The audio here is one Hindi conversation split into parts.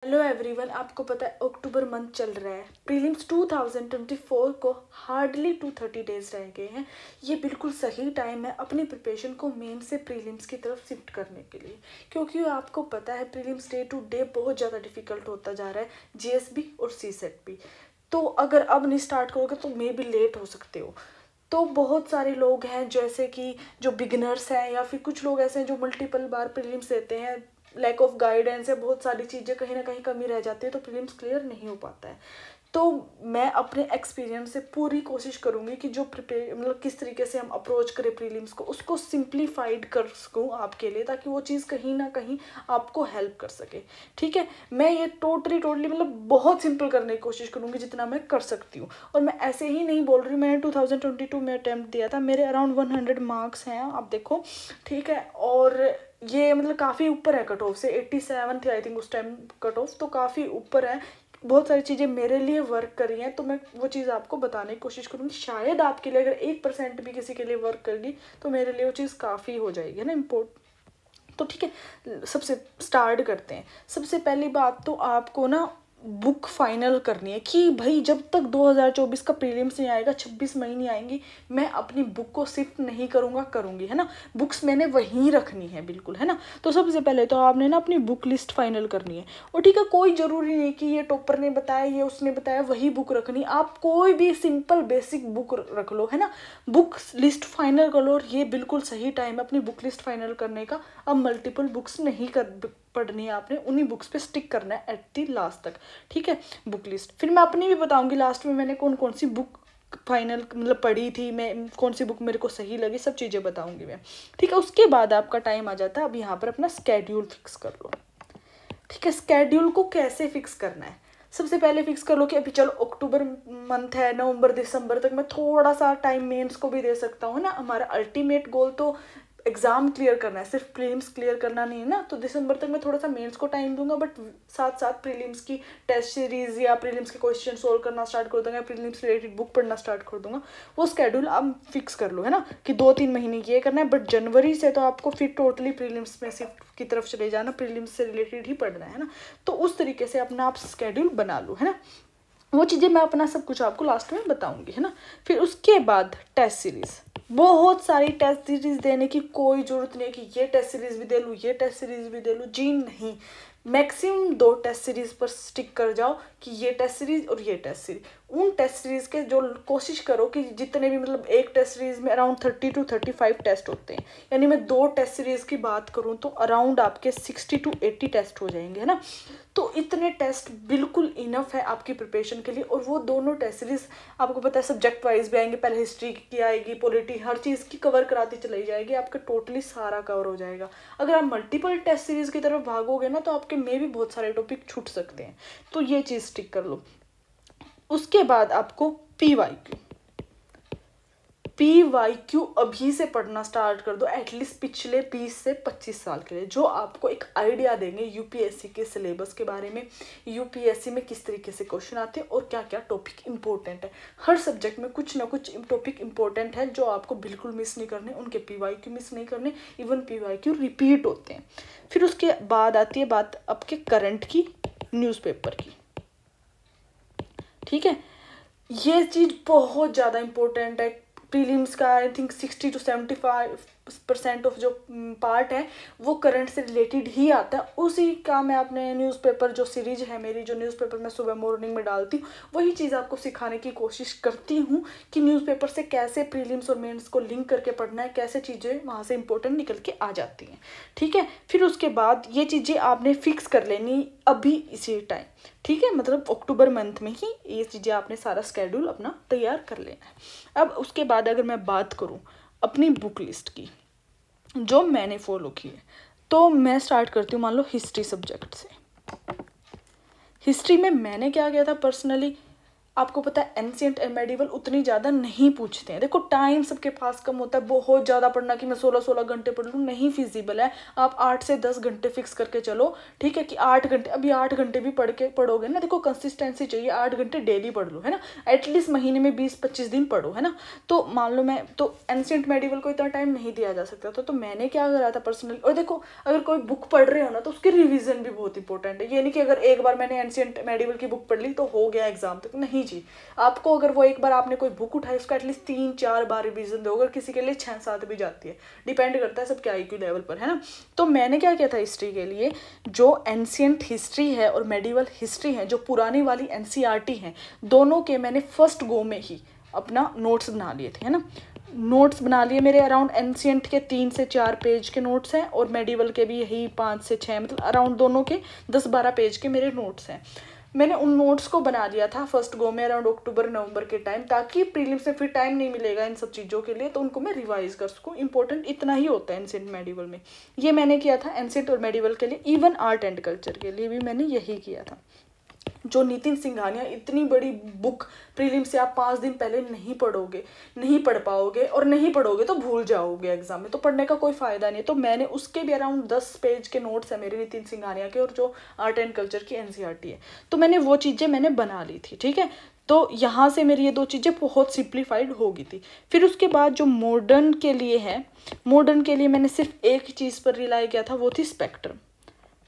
हेलो एवरीवन, आपको पता है अक्टूबर मंथ चल रहा है। प्रीलिम्स 2024 को हार्डली 230 डेज रह गए हैं। ये बिल्कुल सही टाइम है अपनी प्रिपरेशन को मेन से प्रीलिम्स की तरफ शिफ्ट करने के लिए, क्योंकि आपको पता है प्रीलिम्स डे टू डे बहुत ज़्यादा डिफिकल्ट होता जा रहा है, जीएसबी और सीसेट भी। तो अगर अब नहीं स्टार्ट करोगे तो मे बी लेट हो सकते हो। तो बहुत सारे लोग हैं जैसे कि जो बिगिनर्स हैं, या फिर कुछ लोग ऐसे हैं जो मल्टीपल बार प्रीलिम्स देते हैं, लैक ऑफ गाइडेंस है, बहुत सारी चीज़ें कहीं ना कहीं कमी रह जाती है, तो प्रीलिम्स क्लियर नहीं हो पाता है। तो मैं अपने एक्सपीरियंस से पूरी कोशिश करूँगी कि जो प्रिपेयर मतलब किस तरीके से हम अप्रोच करें प्रीलिम्स को, उसको सिंप्लीफाइड कर सकूँ आपके लिए, ताकि वो चीज़ कहीं ना कहीं आपको हेल्प कर सके। ठीक है, मैं ये टोटली मतलब बहुत सिंपल करने की कोशिश करूँगी जितना मैं कर सकती हूँ। और मैं ऐसे ही नहीं बोल रही, मैंने 2022 में अटैम्प्ट दिया था, मेरे अराउंड 100 मार्क्स हैं, आप देखो। ठीक है, और ये मतलब काफ़ी ऊपर है कट ऑफ से, 87 थी आई थिंक उस टाइम कट ऑफ, तो काफ़ी ऊपर है। बहुत सारी चीज़ें मेरे लिए वर्क करी हैं, तो मैं वो चीज़ आपको बताने की कोशिश करूँगी। शायद आपके लिए अगर 1% भी किसी के लिए वर्क करगी तो मेरे लिए वो चीज़ काफ़ी हो जाएगी, है ना, तो ठीक है, सबसे स्टार्ट करते हैं। सबसे पहली बात तो आपको ना बुक फाइनल करनी है कि भाई जब तक 2024 का प्रीलिम्स नहीं आएगा, 26 मई नहीं आएंगी, मैं अपनी बुक को शिफ्ट नहीं करूँगी, है ना। बुक्स मैंने वहीं रखनी है बिल्कुल, है ना। तो सबसे पहले तो आपने ना अपनी बुक लिस्ट फाइनल करनी है। और ठीक है, कोई ज़रूरी नहीं कि ये टॉपर ने बताया, ये उसने बताया, वही बुक रखनी। आप कोई भी सिंपल बेसिक बुक रख लो, है ना। बुक लिस्ट फाइनल कर लो, और ये बिल्कुल सही टाइम है अपनी बुक लिस्ट फाइनल करने का। अब मल्टीपल बुक्स नहीं पढ़नी है आपने, उन्हीं बुक्स पे स्टिक करना है एट दी लास्ट तक। ठीक है, बुक लिस्ट फिर मैं अपनी भी बताऊंगी लास्ट में मैंने कौन कौन सी बुक फाइनल मतलब पढ़ी थी, मैं कौन सी बुक मेरे को सही लगी, सब चीज़ें बताऊंगी मैं। ठीक है, उसके बाद आपका टाइम आ जाता है, अब यहाँ पर अपना स्केड्यूल फिक्स कर लो। ठीक है, स्केड्यूल को कैसे फिक्स करना है, सबसे पहले फिक्स कर लो कि अभी चलो अक्टूबर मंथ है, नवंबर दिसंबर तक मैं थोड़ा सा टाइम मेंस को भी दे सकता हूँ, है ना। हमारा अल्टीमेट गोल तो एग्जाम क्लियर करना है, सिर्फ प्रीलिम्स क्लियर करना नहीं है ना। तो दिसंबर तक मैं थोड़ा सा मेंस को टाइम दूंगा, बट साथ साथ प्रीलिम्स की टेस्ट सीरीज या प्रीलिम्स के क्वेश्चन सोल्व करना स्टार्ट कर दूंगा, प्रीलिम्स रिलेटेड बुक पढ़ना स्टार्ट कर दूंगा। वो स्केड्यूल आप फिक्स कर लो, है ना, कि 2-3 महीने ये करना है, बट जनवरी से तो आपको फिर टोटली प्रीलिम्स में शिफ्ट की तरफ चले जाना, प्रीलिम्स से रिलेटेड ही पढ़ना है ना। तो उस तरीके से अपना आप स्केड्यूल बना लो, है ना। वो चीज़ें मैं अपना सब कुछ आपको लास्ट में बताऊंगी, है ना। फिर उसके बाद टेस्ट सीरीज, बहुत सारी टेस्ट सीरीज देने की कोई ज़रूरत नहीं है कि ये टेस्ट सीरीज भी दे लूँ, ये टेस्ट सीरीज भी दे लूँ, जी नहीं। मैक्सिमम 2 टेस्ट सीरीज पर स्टिक कर जाओ, कि ये टेस्ट सीरीज और ये टेस्ट सीरीज। उन टेस्ट सीरीज के जो कोशिश करो कि जितने भी मतलब एक टेस्ट सीरीज में अराउंड 30 to 35 टेस्ट होते हैं, यानी मैं 2 टेस्ट सीरीज की बात करूँ तो अराउंड आपके 60 to 80 टेस्ट हो जाएंगे, है ना। तो इतने टेस्ट बिल्कुल इनफ है आपकी प्रिपरेशन के लिए। और वो दोनों टेस्ट सीरीज आपको पता है सब्जेक्ट वाइज भी आएंगे, पहले हिस्ट्री की आएगी, पॉलिटी, हर चीज़ की कवर कराती चली जाएगी, आपका टोटली सारा कवर हो जाएगा। अगर आप मल्टीपल टेस्ट सीरीज की तरफ भागोगे ना, तो आपके में भी बहुत सारे टॉपिक छूट सकते हैं, तो ये चीज़ स्टिक कर लो। उसके बाद आपको पी वाई क्यू अभी से पढ़ना स्टार्ट कर दो, एटलीस्ट पिछले 20 से 25 साल के लिए, जो आपको एक आइडिया देंगे यूपीएससी के सिलेबस के बारे में, यूपीएससी में किस तरीके से क्वेश्चन आते हैं और क्या क्या टॉपिक इंपॉर्टेंट है। हर सब्जेक्ट में कुछ ना कुछ टॉपिक इंपॉर्टेंट है जो आपको बिल्कुल मिस नहीं करने, उनके पीवाईक्यू मिस नहीं करने, इवन पीवाईक्यू रिपीट होते हैं। फिर उसके बाद आती है बात आपके करंट की, न्यूज़पेपर की। ठीक है, ये चीज़ बहुत ज़्यादा इंपॉर्टेंट है। प्रीलिम्स का आई थिंक 60 to 75% ऑफ जो पार्ट है वो करंट से रिलेटेड ही आता है। उसी का मैं अपने न्यूज़पेपर जो सीरीज है मेरी, जो न्यूज़पेपर मैं सुबह मॉर्निंग में डालती हूँ, वही चीज़ आपको सिखाने की कोशिश करती हूँ कि न्यूज़पेपर से कैसे प्रीलिम्स और मेंस को लिंक करके पढ़ना है, कैसे चीज़ें वहाँ से इंपॉर्टेंट निकल के आ जाती हैं। ठीक है, फिर उसके बाद ये चीज़ें आपने फिक्स कर लेनी अभी इसी टाइम। ठीक है, मतलब अक्टूबर मंथ में ही ये चीज़ें आपने सारा स्केड्यूल अपना तैयार कर लेना है। अब उसके बाद अगर मैं बात करूँ अपनी बुक लिस्ट की जो मैंने फॉलो की है, तो मैं स्टार्ट करती हूँ मान लो हिस्ट्री सब्जेक्ट से। हिस्ट्री में मैंने क्या किया था पर्सनली, आपको पता है एंशिएंट एंड मेडिवल उतनी ज़्यादा नहीं पूछते हैं। देखो टाइम सबके पास कम होता है, बहुत ज़्यादा पढ़ना कि मैं 16-16 घंटे पढ़ लूँ नहीं फिजिबल है। आप 8 से 10 घंटे फिक्स करके चलो, ठीक है, कि 8 घंटे, अभी 8 घंटे भी पढ़ोगे ना, देखो कंसिस्टेंसी चाहिए, 8 घंटे डेली पढ़ लो, है ना, एटलीस्ट महीने में 20-25 दिन पढ़ो, है ना। तो मान लो मैं तो एंशिएंट मेडिवल को इतना टाइम नहीं दिया जा सकता था, तो मैंने क्या करा था पर्सनली। और देखो अगर कोई बुक पढ़ रहे हो ना तो उसकी रिवीजन भी बहुत इंपॉर्टेंट है। ये नहीं कि अगर एक बार मैंने एंशिएंट मेडिवल की बुक पढ़ ली तो हो गया एग्जाम तक, नहीं जी। आपको अगर वो एक बार आपने कोई बुक उठाई उसका एटलीस्ट 3-4 बार रिवीजन दो, अगर किसी के लिए 6-7 भी जाती है, डिपेंड करता है सबके IQ लेवल पर, है ना। तो मैंने क्या किया था हिस्ट्री के लिए, जो एंशिएंट हिस्ट्री है और मेडिवल हिस्ट्री है, जो पुरानी वाली NCERT है, दोनों के मैंने फर्स्ट गो में ही अपना नोट्स बना लिए थे, है ना। नोट्स बना लिए मेरे अराउंड एंशिएंट के 3 से 4 पेज के नोट्स हैं और मेडिवल के भी यही 5 से 6, मतलब अराउंड दोनों के 10-12 पेज के मेरे नोट्स हैं। मैंने उन नोट्स को बना लिया था फर्स्ट गो में अराउंड अक्टूबर-नवंबर के टाइम, ताकि प्रीलिम्स में फिर टाइम नहीं मिलेगा इन सब चीज़ों के लिए, तो उनको मैं रिवाइज कर सकूँ। इंपॉर्टेंट इतना ही होता है एंशिएंट मेडिवल में। ये मैंने किया था एंशिएंट और मेडिवल के लिए। इवन आर्ट एंड कल्चर के लिए भी मैंने यही किया था। जो नितिन सिंघानिया, इतनी बड़ी बुक प्रीलिम से आप 5 दिन पहले नहीं पढ़ोगे, नहीं पढ़ पाओगे, और नहीं पढ़ोगे तो भूल जाओगे एग्जाम में, तो पढ़ने का कोई फायदा नहीं। तो मैंने उसके भी अराउंड 10 पेज के नोट्स हैं मेरे नितिन सिंघानिया के, और जो आर्ट एंड कल्चर की NCERT है, तो मैंने वो चीज़ें मैंने बना ली थी, ठीक है। तो यहाँ से मेरी ये 2 चीज़ें बहुत सिंप्लीफाइड हो गई थी। फिर उसके बाद जो मॉडर्न के लिए है, मॉडर्न के लिए मैंने सिर्फ एक चीज़ पर रिलाई किया था, वो थी स्पेक्ट्रम,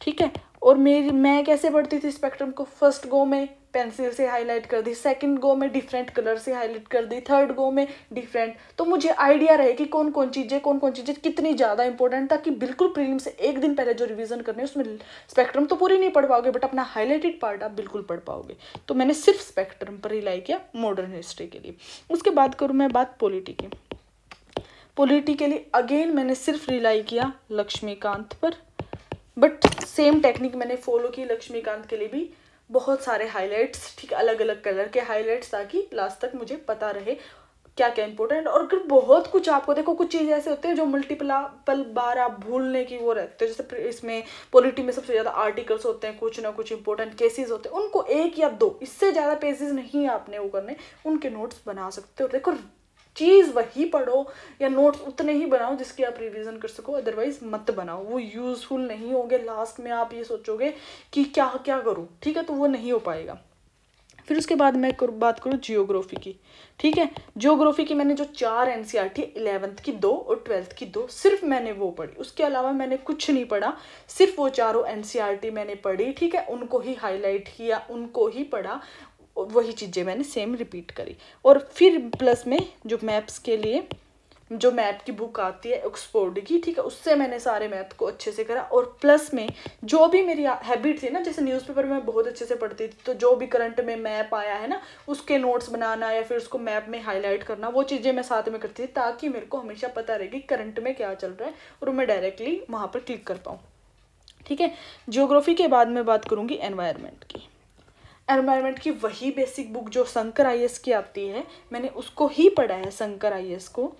ठीक है। और मैं कैसे पढ़ती थी स्पेक्ट्रम को, फर्स्ट गो में पेंसिल से हाईलाइट कर दी, सेकंड गो में डिफरेंट कलर से हाईलाइट कर दी, थर्ड गो में डिफरेंट, तो मुझे आइडिया रहे कि कौन कौन चीज़ें कितनी ज़्यादा इंपॉर्टेंट, ताकि बिल्कुल प्रीलिम से एक दिन पहले जो रिवीजन करनी है उसमें स्पेक्ट्रम तो पूरी नहीं पढ़ पाओगे, बट अपना हाईलाइटेड पार्ट आप बिल्कुल पढ़ पाओगे। तो मैंने सिर्फ स्पेक्ट्रम पर रिलाई किया मॉडर्न हिस्ट्री के लिए। उसके बाद करूँ मैं बात पॉलिटी की। पॉलिटी के लिए अगेन मैंने सिर्फ रिलाई किया लक्ष्मीकांत पर, बट सेम टेक्निक मैंने फॉलो की लक्ष्मीकांत के लिए भी, बहुत सारे हाइलाइट्स, ठीक, अलग अलग कलर के हाइलाइट्स, ताकि लास्ट तक मुझे पता रहे क्या क्या इंपॉर्टेंट। और अगर बहुत कुछ आपको, देखो कुछ चीज़ ऐसे होते हैं जो मल्टीपल बार आप भूलने की वो रहते हैं, जैसे इसमें पॉलिटी में सबसे ज़्यादा आर्टिकल्स होते हैं, कुछ ना कुछ इंपॉर्टेंट केसेस होते हैं, उनको 1 या 2, इससे ज़्यादा पेजेस नहीं आपने वो करने, उनके नोट्स बना सकते हो। देखो चीज़ वही पढ़ो या नोट्स उतने ही बनाओ जिसकी आप रिवीजन कर सको, अदरवाइज मत बनाओ, वो यूज़फुल नहीं होगे। लास्ट में आप ये सोचोगे कि क्या क्या करूँ, ठीक है, तो वो नहीं हो पाएगा। फिर उसके बाद मैं बात करूँ जियोग्राफी की, ठीक है। जियोग्राफी की मैंने जो 4 NCERT, 11th की 2 और 12th की 2, सिर्फ मैंने वो पढ़ी, उसके अलावा मैंने कुछ नहीं पढ़ा, सिर्फ वो 4 NCERT मैंने पढ़ी, ठीक है, उनको ही हाईलाइट किया, उनको ही पढ़ा, वही चीज़ें मैंने सेम रिपीट करी। और फिर प्लस में जो मैप्स के लिए जो मैप की बुक आती है ऑक्सफोर्ड की, ठीक है, उससे मैंने सारे मैप को अच्छे से करा। और प्लस में जो भी मेरी हैबिट थी ना, जैसे न्यूज़पेपर में बहुत अच्छे से पढ़ती थी, तो जो भी करंट में मैप आया है ना, उसके नोट्स बनाना या फिर उसको मैप में हाईलाइट करना, वो चीज़ें मैं साथ में करती थी, ताकि मेरे को हमेशा पता रहे कि करंट में क्या चल रहा है और मैं डायरेक्टली वहाँ पर क्लिक कर पाऊँ, ठीक है। जियोग्राफी के बाद मैं बात करूँगी एनवायरनमेंट की। एनवायरनमेंट की वही बेसिक बुक जो शंकर IAS की आती है, मैंने उसको ही पढ़ा है, शंकर IAS को,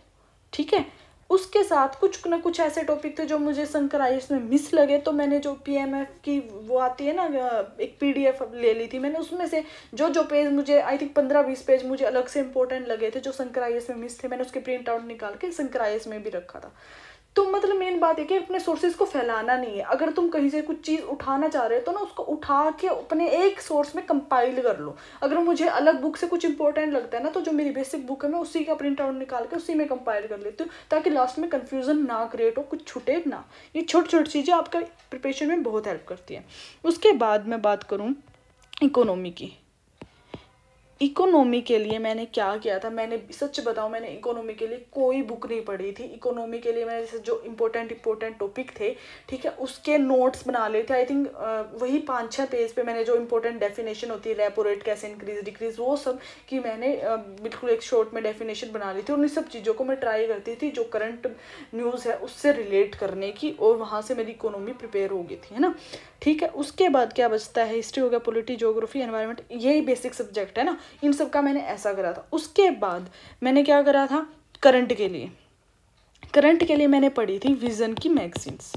ठीक है। उसके साथ कुछ ना कुछ ऐसे टॉपिक थे जो मुझे शंकर IAS में मिस लगे, तो मैंने जो PMF की वो आती है ना, एक PDF ले ली थी मैंने, उसमें से जो पेज मुझे आई थिंक 15-20 पेज मुझे अलग से इंपॉर्टेंट लगे थे, जो शंकर IAS में मिस थे, मैंने उसके प्रिंट आउट निकाल के शंकर IAS में भी रखा था। तो मतलब मेन बात है कि अपने सोर्सेज को फैलाना नहीं है। अगर तुम कहीं से कुछ चीज़ उठाना चाह रहे हो तो ना उसको उठा के अपने एक सोर्स में कंपाइल कर लो। अगर मुझे अलग बुक से कुछ इंपॉर्टेंट लगता है ना, तो जो मेरी बेसिक बुक है मैं उसी का प्रिंट आउट निकाल के उसी में कंपाइल कर लेती हूँ, ताकि लास्ट में कन्फ्यूज़न ना क्रिएट हो, कुछ छूटे ना। ये छोटी छोटी चीज़ें आपका प्रिपरेशन में बहुत हेल्प करती है। उसके बाद मैं बात करूँ इकोनॉमी की। इकोनॉमी के लिए मैंने क्या किया था, मैंने सच बताऊं, मैंने इकोनॉमी के लिए कोई बुक नहीं पढ़ी थी। इकोनॉमी के लिए मैंने जैसे जो इम्पोर्टेंट टॉपिक थे, ठीक है, उसके नोट्स बना लिए थे। आई थिंक वही 5-6 पेज पे मैंने जो इंपॉर्टेंट डेफिनेशन होती है, रेपो रेट कैसे इंक्रीज डिक्रीज, वो सब की मैंने बिल्कुल एक शॉर्ट में डेफिनेशन बना ली थी। और उन सब चीज़ों को मैं ट्राई करती थी जो करंट न्यूज़ है उससे रिलेट करने की, और वहाँ से मेरी इकोनॉमी प्रिपेयर हो गई थी, है ना, ठीक है। उसके बाद क्या बचता है, हिस्ट्री हो गया, पॉलिटी, ज्योग्राफी, एनवायरनमेंट, यही बेसिक सब्जेक्ट है ना, इन सब का मैंने ऐसा करा था। उसके बाद मैंने क्या करा था, करंट के लिए मैंने पढ़ी थी विजन की मैगजीन्स।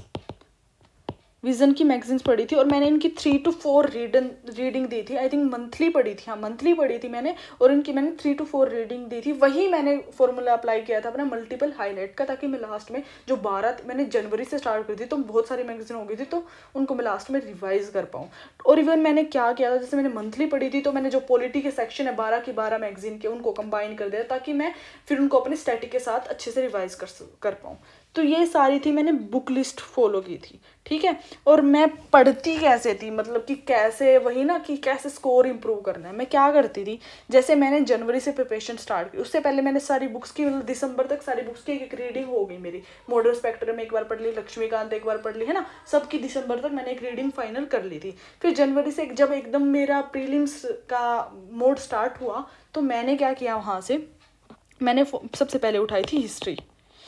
विज़न की मैगजीन्स पढ़ी थी और मैंने इनकी 3 to 4 रीडिंग दी थी। आई थिंक मंथली पढ़ी थी, हाँ मंथली पढ़ी थी मैंने, और इनकी मैंने 3 to 4 रीडिंग दी थी। वही मैंने फॉर्मूला अप्लाई किया था अपना मल्टीपल हाईलाइट का, ताकि मैं लास्ट में जो 12 मैंने जनवरी से स्टार्ट करी थी तो बहुत सारी मैगजीन हो गई थी, तो उनको मैं लास्ट में रिवाइज कर पाऊँ। और इवन मैंने क्या किया था, जैसे मैंने मंथली पढ़ी थी तो मैंने जो पॉलिटी के सेक्शन है 12 की 12 मैगजीन के, उनको कंबाइन कर दिया ताकि मैं फिर उनको अपने स्टैटिक के साथ अच्छे से रिवाइज कर पाऊँ। तो ये सारी थी मैंने बुक लिस्ट फॉलो की थी, ठीक है। और मैं पढ़ती कैसे थी, मतलब कि कैसे, वही ना कि कैसे स्कोर इंप्रूव करना है। मैं क्या करती थी, जैसे मैंने जनवरी से प्रिपरेशन स्टार्ट की, उससे पहले मैंने सारी बुक्स की, मतलब दिसंबर तक सारी बुक्स की एक रीडिंग हो गई मेरी। मॉडर्न स्पेक्ट्रम एक बार पढ़ ली, लक्ष्मीकांत एक बार पढ़ ली, है ना, सबकी दिसंबर तक मैंने एक रीडिंग फाइनल कर ली थी। फिर जनवरी से जब एकदम मेरा प्रीलिम्स का मोड स्टार्ट हुआ तो मैंने क्या किया, वहाँ से मैंने सबसे पहले उठाई थी हिस्ट्री,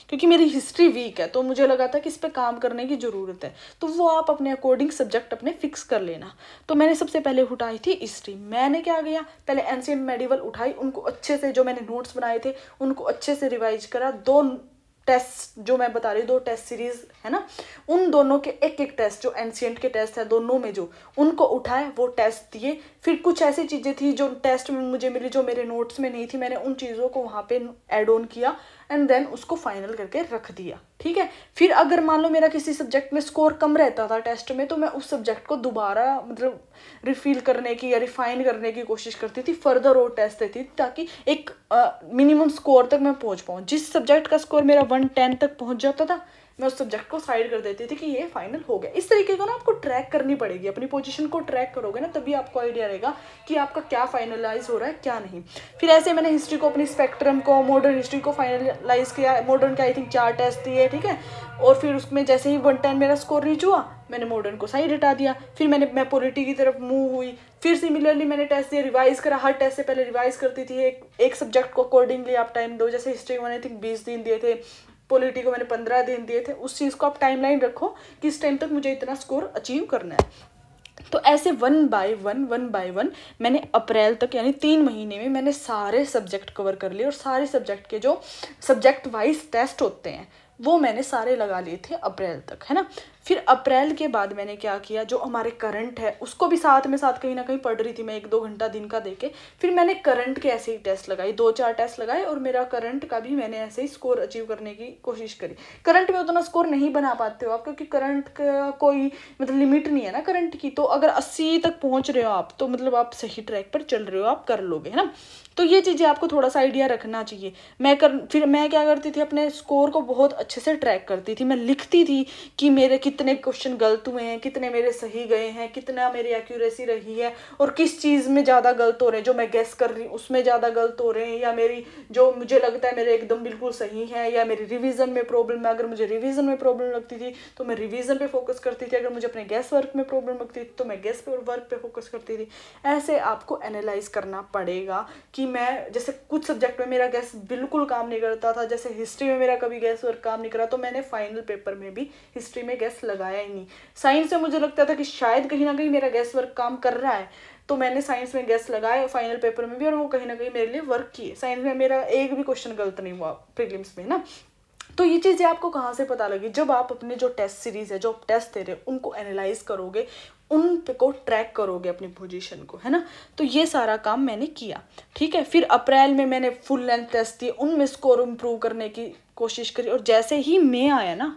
क्योंकि मेरी हिस्ट्री वीक है तो मुझे लगा था कि इस पे काम करने की ज़रूरत है। तो वो आप अपने अकॉर्डिंग सब्जेक्ट अपने फिक्स कर लेना। तो मैंने सबसे पहले उठाई थी हिस्ट्री। मैंने क्या किया, पहले एंशिएंट मेडिवल उठाई, उनको अच्छे से, जो मैंने नोट्स बनाए थे उनको अच्छे से रिवाइज करा। 2 टेस्ट जो मैं बता रही हूँ, 2 टेस्ट सीरीज है ना, उन दोनों के एक टेस्ट, जो एंशिएंट के टेस्ट है दोनों में, जो उनको उठाए वो टेस्ट दिए। फिर कुछ ऐसी चीज़ें थी जो टेस्ट में मुझे मिली जो मेरे नोट्स में नहीं थी, मैंने उन चीज़ों को वहाँ पे ऐड ऑन किया एंड देन उसको फाइनल करके रख दिया, ठीक है। फिर अगर मान लो मेरा किसी सब्जेक्ट में स्कोर कम रहता था टेस्ट में, तो मैं उस सब्जेक्ट को दोबारा मतलब रिफिल करने की या रिफाइन करने की कोशिश करती थी, फर्दर और टेस्ट देती थी, ताकि एक मिनिमम स्कोर तक मैं पहुंच पाऊँ। जिस सब्जेक्ट का स्कोर मेरा 110 तक पहुंच जाता था, मैं उस सब्जेक्ट को साइड कर देती थी कि ये फाइनल हो गया। इस तरीके को ना आपको ट्रैक करनी पड़ेगी, अपनी पोजीशन को ट्रैक करोगे ना तभी आपको आइडिया रहेगा कि आपका क्या फाइनलाइज हो रहा है क्या नहीं। फिर ऐसे मैंने हिस्ट्री को, अपनी स्पेक्ट्रम को, मॉडर्न हिस्ट्री को फाइनलाइज किया। मॉडर्न के आई थिंक 4 टेस्ट दिए, ठीक है। और फिर उसमें जैसे ही 110 मेरा स्कोर रीच हुआ, मैंने मॉडर्न को साइड हटा दिया। फिर मैं पॉलिटी की तरफ मूव हुई। फिर सिमिलरली मैंने टेस्ट दिए, रिवाइज करा। हर टेस्ट से पहले रिवाइज करती थी, एक सब्जेक्ट को अकॉर्डिंगली आप टाइम दो। जैसे हिस्ट्री को मैंने आई थिंक 20 दिन दिए थे, पॉलिटी को मैंने 15 दिन दिए थे। उस चीज़ को आप टाइमलाइन रखो कि इस टाइम तक मुझे इतना स्कोर अचीव करना है। तो ऐसे 1 by 1 मैंने अप्रैल तक, यानी 3 महीने में मैंने सारे सब्जेक्ट कवर कर लिए। और सारे सब्जेक्ट के जो सब्जेक्ट वाइज टेस्ट होते हैं वो मैंने सारे लगा लिए थे अप्रैल तक, है ना। फिर अप्रैल के बाद मैंने क्या किया, जो हमारे करंट है उसको भी साथ में साथ कहीं ना कहीं पढ़ रही थी मैं, 1-2 घंटा दिन का देके। फिर मैंने करंट के ऐसे ही टेस्ट लगाए, 2-4 टेस्ट लगाए, और मेरा करंट का भी मैंने ऐसे ही स्कोर अचीव करने की कोशिश करी। करंट में उतना स्कोर नहीं बना पाते हो आप, क्योंकि करंट का कोई मतलब लिमिट नहीं है ना करंट की। तो अगर 80 तक पहुंच रहे हो आप, तो मतलब आप सही ट्रैक पर चल रहे हो, आप कर लोगे, है ना। तो ये चीज़ें आपको थोड़ा सा आइडिया रखना चाहिए। फिर मैं क्या करती थी, अपने स्कोर को बहुत अच्छे से ट्रैक करती थी। मैं लिखती थी कि मेरे कितने क्वेश्चन गलत हुए हैं, कितने मेरे सही गए हैं, कितना मेरी एक्यूरेसी रही है, और किस चीज़ में ज़्यादा गलत हो रहे हैं, जो मैं गेस कर रही हूँ उसमें ज़्यादा गलत हो रहे हैं, या मेरी जो मुझे लगता है मेरे एकदम बिल्कुल सही है, या मेरी रिवीजन में प्रॉब्लम है। अगर मुझे रिवीजन में प्रॉब्लम लगती थी तो मैं रिवीजन पे फोकस करती थी, अगर मुझे अपने गेस वर्क में प्रॉब्लम लगती थी तो मैं गेस वर्क पे फोकस करती थी। ऐसे आपको एनालाइज करना पड़ेगा कि मैं, जैसे कुछ सब्जेक्ट में मेरा गैस बिल्कुल काम नहीं करता था, जैसे हिस्ट्री में मेरा कभी गैस वर्क काम नहीं करा, तो मैंने फाइनल पेपर में भी हिस्ट्री में गैस लगाया ही नहीं। साइंस में मुझे लगता था कि शायद कहीं ना कहीं मेरा गैस वर्क काम कर रहा है, तो मैंने साइंस में गैस लगाए फाइनल पेपर में भी, और वो कहीं ना कहीं मेरे लिए वर्क किए। साइंस में मेरा एक भी क्वेश्चन गलत नहीं हुआ प्रीलिम्स में ना। तो ये चीज़ें आपको कहाँ से पता लगी, जब आप अपने जो टेस्ट सीरीज है, जो आप टेस्ट दे रहे हो, उनको एनालाइज करोगे, उन पे को ट्रैक करोगे अपनी पोजीशन को, है ना। तो ये सारा काम मैंने किया, ठीक है। फिर अप्रैल में मैंने फुल लेंथ टेस्ट दिए, उनमें स्कोर इम्प्रूव करने की कोशिश करी। और जैसे ही मई आया ना,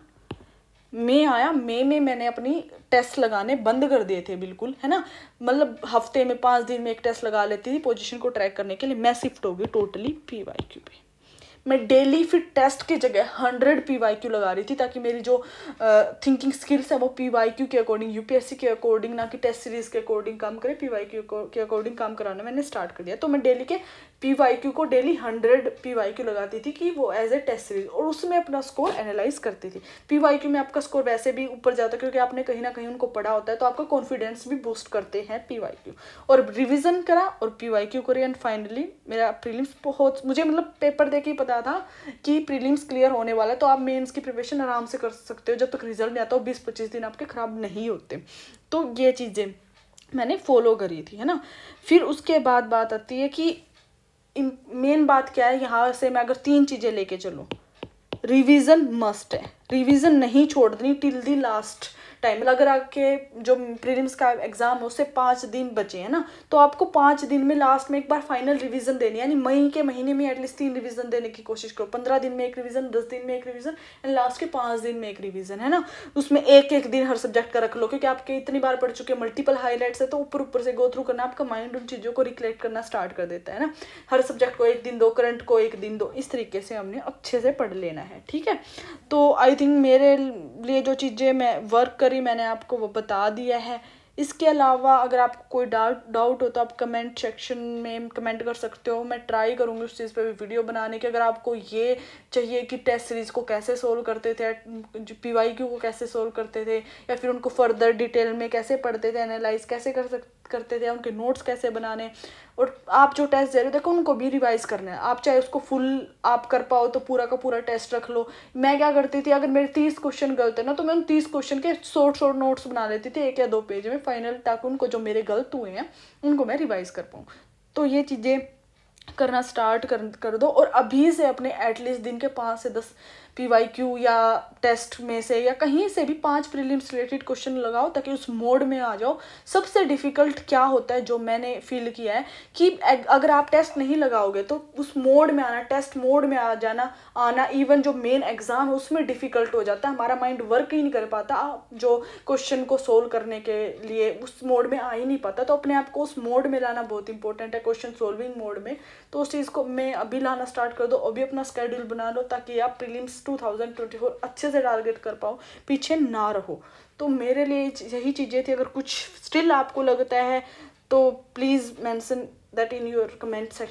मई में मैंने अपनी टेस्ट लगाने बंद कर दिए थे बिल्कुल, है ना। मतलब हफ्ते में 5 दिन में एक टेस्ट लगा लेती थी पोजीशन को ट्रैक करने के लिए। मैं शिफ्ट हो गई टोटली PYQ पे। मैं डेली फिर टेस्ट की जगह 100 PYQ लगा रही थी, ताकि मेरी जो थिंकिंग स्किल्स है वो PYQ के अकॉर्डिंग, UPSC के अकॉर्डिंग, ना कि टेस्ट सीरीज के अकॉर्डिंग काम करे, PYQ के अकॉर्डिंग काम कराना मैंने स्टार्ट कर दिया। तो मैं डेली के PYQ को डेली 100 PYQ लगाती थी कि वो एज ए टेस्ट सीरीज, और उसमें अपना स्कोर एनालाइज करती थी। PYQ में आपका स्कोर वैसे भी ऊपर जाता है, क्योंकि आपने कहीं ना कहीं उनको पढ़ा होता है, तो आपका कॉन्फिडेंस भी बूस्ट करते हैं PYQ। और रिविजन करा और PYQ करी, एंड फाइनली मेरा प्रीलिम्स बहुत, मुझे मतलब पेपर दे के पता था कि प्रीलिम्स क्लियर होने वाला है। तो आप मेंस की प्रिपरेशन आराम से कर सकते हो, जब तक रिजल्ट नहीं आता हो 20-25 दिन आपके खराब नहीं होते। तो ये चीज़ें मैंने फॉलो करी थी, है ना। फिर उसके बाद बात आती है कि मेन बात क्या है, यहाँ से मैं अगर 3 चीज़ें लेके चलूँ, रिवीजन मस्ट है, रिवीजन नहीं छोड़नी टिल दी लास्ट, टाइम। अगर आपके जो प्रीलिम्स का एग्जाम है उससे 5 दिन बचे हैं ना, तो आपको 5 दिन में लास्ट में एक बार फाइनल रिवीजन देनी है, यानी मई के महीने में एटलीस्ट 3 रिवीजन देने की कोशिश करो। 15 दिन में एक रिवीजन, 10 दिन में एक रिवीजन एंड लास्ट के 5 दिन में एक रिवीजन, है ना। उसमें एक एक दिन हर सब्जेक्ट का रख लो, क्योंकि आपके इतनी बार पढ़ चुके मल्टीपल हाईलाइट्स है, तो ऊपर ऊपर से गो थ्रू करना, आपका माइंड उन चीज़ों को रिकलेक्ट करना स्टार्ट कर देता है ना। हर सब्जेक्ट को एक दिन दो, करंट को एक दिन दो, इस तरीके से हमने अच्छे से पढ़ लेना है, ठीक है। तो आई थिंक मेरे लिए जो चीज़ें मैं वर्क करी मैंने आपको वो बता दिया है। इसके अलावा अगर आपको कोई डाउट हो तो आप कमेंट सेक्शन में कमेंट कर सकते हो। मैं ट्राई करूँगी उस चीज़ पे भी वीडियो बनाने की। अगर आपको ये चाहिए कि टेस्ट सीरीज़ को कैसे सोल्व करते थे, PYQ को कैसे सोल्व करते थे, या फिर उनको फर्दर डिटेल में कैसे पढ़ते थे, एनालाइज कैसे करते थे, उनके नोट्स कैसे बनाने, और आप जो टेस्ट दे रहे हो देखो उनको भी रिवाइज करना है। आप चाहे उसको फुल आप कर पाओ तो पूरा का पूरा टेस्ट रख लो। मैं क्या करती थी, अगर मेरे 30 क्वेश्चन गलत है ना, तो मैं उन 30 क्वेश्चन के शॉर्ट नोट्स बना लेती थी 1 या 2 पेज में फाइनल, ताकि उनको जो मेरे गलत हुए हैं उनको मैं रिवाइज कर पाऊँ। तो ये चीज़ें करना स्टार्ट कर दो, और अभी से अपने एटलीस्ट दिन के 5 से 10 PYQ या टेस्ट में से या कहीं से भी 5 प्रीलिम्स रिलेटेड क्वेश्चन लगाओ, ताकि उस मोड में आ जाओ। सबसे डिफ़िकल्ट क्या होता है जो मैंने फील किया है कि अगर आप टेस्ट नहीं लगाओगे तो उस मोड में आना, टेस्ट मोड में आना इवन जो मेन एग्ज़ाम है उसमें डिफ़िकल्ट हो जाता है। हमारा माइंड वर्क ही नहीं कर पाता जो क्वेश्चन को सोल्व करने के लिए उस मोड में आ ही नहीं पाता। तो अपने आप को उस मोड में लाना बहुत इंपॉर्टेंट है, क्वेश्चन सोल्विंग मोड में। तो उस चीज़ को मैं अभी लाना स्टार्ट कर दो, अभी अपना स्केड्यूल बना लो, ताकि आप प्रीलिम्स 2024 अच्छे से टारगेट कर पाओ, पीछे ना रहो। तो मेरे लिए यही चीज़ें थी। अगर कुछ स्टिल आपको लगता है तो please mention that in your comment section.